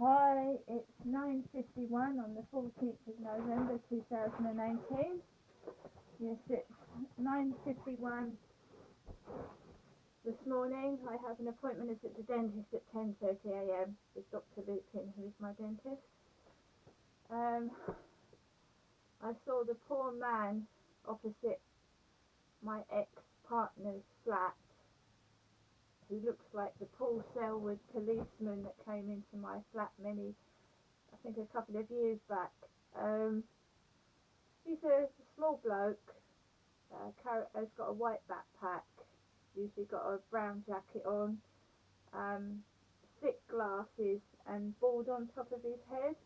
Hi, it's 9:51 on the 14th of November 2018. Yes, it's 9:51 this morning. I have an appointment at the dentist at 10:30 a.m. with Dr. Lupin, who is my dentist. Um, I saw the poor man opposite my ex-partner's flat, who looks like the Paul Selwood policeman that came into my flat a couple of years back. He's a small bloke, has got a white backpack, usually got a brown jacket on, um, thick glasses and bald on top of his head.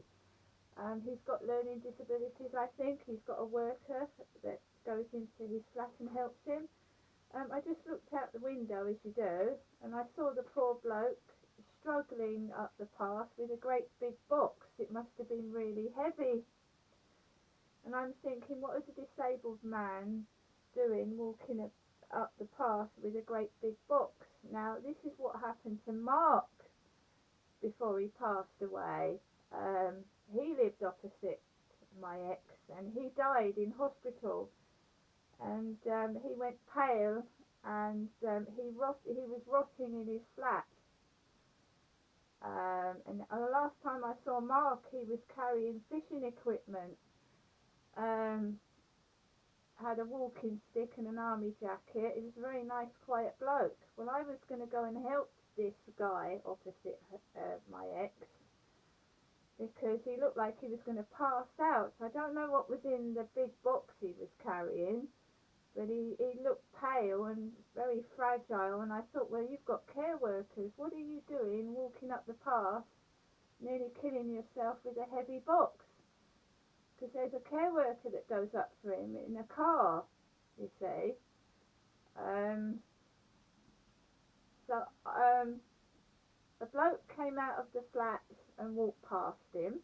He's got learning disabilities, I think. He's got a worker that goes into his flat and helps him. I just looked out the window, as you do, and I saw the poor bloke struggling up the path with a great big box. It must have been really heavy. And I'm thinking, what is a disabled man doing walking up the path with a great big box? Now, this is what happened to Mark before he passed away. He lived opposite my ex, and he died in hospital. And he went pale, and he was rotting in his flat. And the last time I saw Mark, he was carrying fishing equipment. Had a walking stick and an army jacket. He was a very nice, quiet bloke. Well, I was going to go and help this guy opposite my ex, because he looked like he was going to pass out. I don't know what was in the big box he was carrying, but he looked pale and very fragile. And I thought, well, you've got care workers. What are you doing walking up the path, nearly killing yourself with a heavy box? Because there's a care worker that goes up for him in a car, you see. So a bloke came out of the flats and walked past him,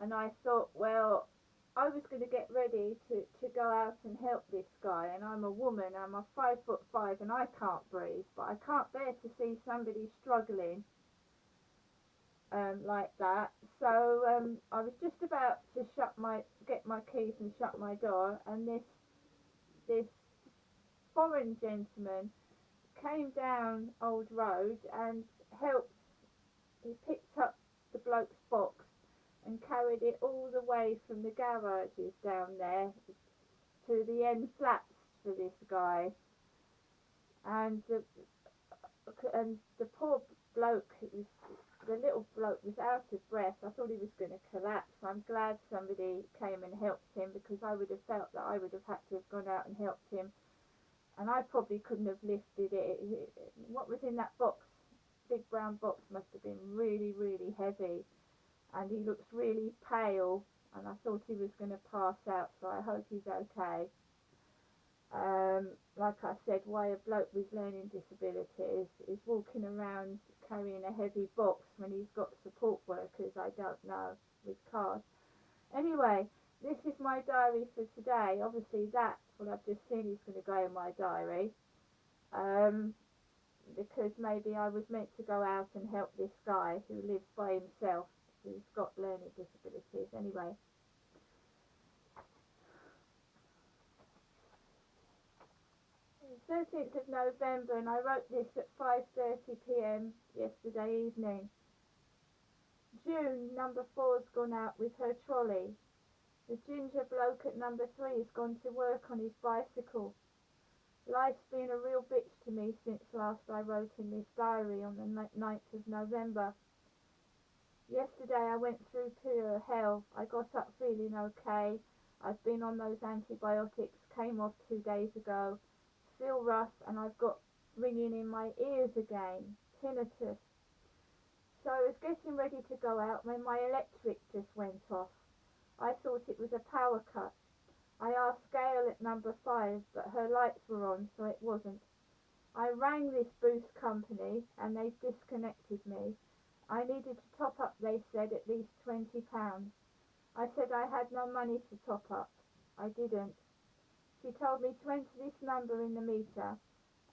and I thought, well, I was going to get ready to go out and help this guy, and I'm a woman, I'm a 5'5", and I can't breathe, but I can't bear to see somebody struggling like that. So I was just about to get my keys and shut my door, and this foreign gentleman came down Old Road and helped. He picked up the bloke's box and carried it all the way from the garages down there to the end flats for this guy. And the poor bloke, the little bloke was out of breath. I thought he was going to collapse. I'm glad somebody came and helped him, because I would have felt that I would have had to have gone out and helped him, and I probably couldn't have lifted it. What was in that box, big brown box, must have been really, really heavy, and he looks really pale, and I thought he was going to pass out, so I hope he's okay. Like I said, why a bloke with learning disabilities is walking around carrying a heavy box when he's got support workers, I don't know, with cars. Anyway, this is my diary for today. Obviously that's what I've just seen is going to go in my diary, because maybe I was meant to go out and help this guy who lives by himself, who's got learning disabilities. Anyway, 13th of November, and I wrote this at 5:30 p.m. yesterday evening. June, number 4's gone out with her trolley. The ginger bloke at number 3's gone to work on his bicycle. Life's been a real bitch to me since last I wrote in this diary on the 9th of November. Yesterday I went through pure hell. I got up feeling okay. I've been on those antibiotics, came off 2 days ago. Feel rough, and I've got ringing in my ears again, tinnitus. So I was getting ready to go out when my electric just went off. I thought it was a power cut. I asked Gail at number 5, but her lights were on, so it wasn't. I rang this boost company, and they disconnected me. I needed to top up, they said, at least £20. I said I had no money to top up. I didn't. She told me to enter this number in the meter.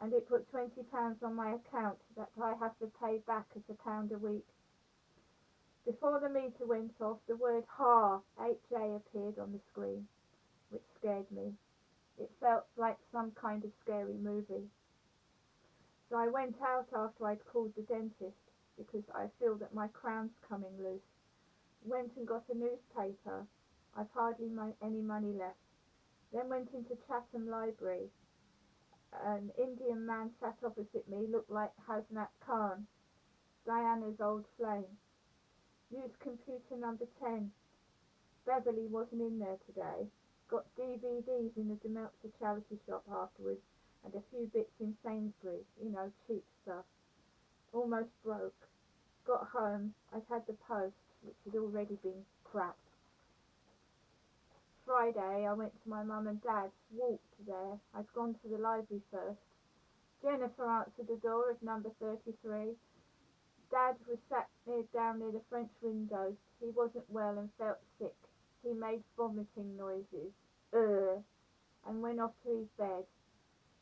and it put £20 on my account that I have to pay back at £1 a week. Before the meter went off, the word HA, H-A, appeared on the screen, which scared me. It felt like some kind of scary movie. So I went out after I'd called the dentist because I feel that my crown's coming loose. Went and got a newspaper. I've hardly any money left. Then went into Chatham Library. An Indian man sat opposite me, looked like Hasnat Khan, Diana's old flame. Used computer number 10. Beverly wasn't in there today. Got DVDs in the Demeltzer charity shop afterwards, and a few bits in Sainsbury's, cheap stuff. Almost broke. Got home, I'd had the post, which had already been crap. Friday, I went to my mum and dad's, walked there. I'd gone to the library first. Jennifer answered the door of number 33. Dad was sat down near the French windows. He wasn't well and felt sick. He made vomiting noises, and went off to his bed.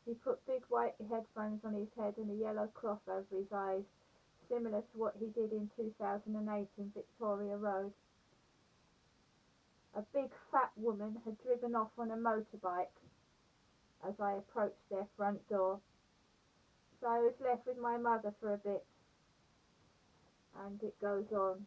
He put big white headphones on his head and a yellow cloth over his eyes, similar to what he did in 2008 in Victoria Road. A big fat woman had driven off on a motorbike as I approached their front door. So I was left with my mother for a bit, and it goes on.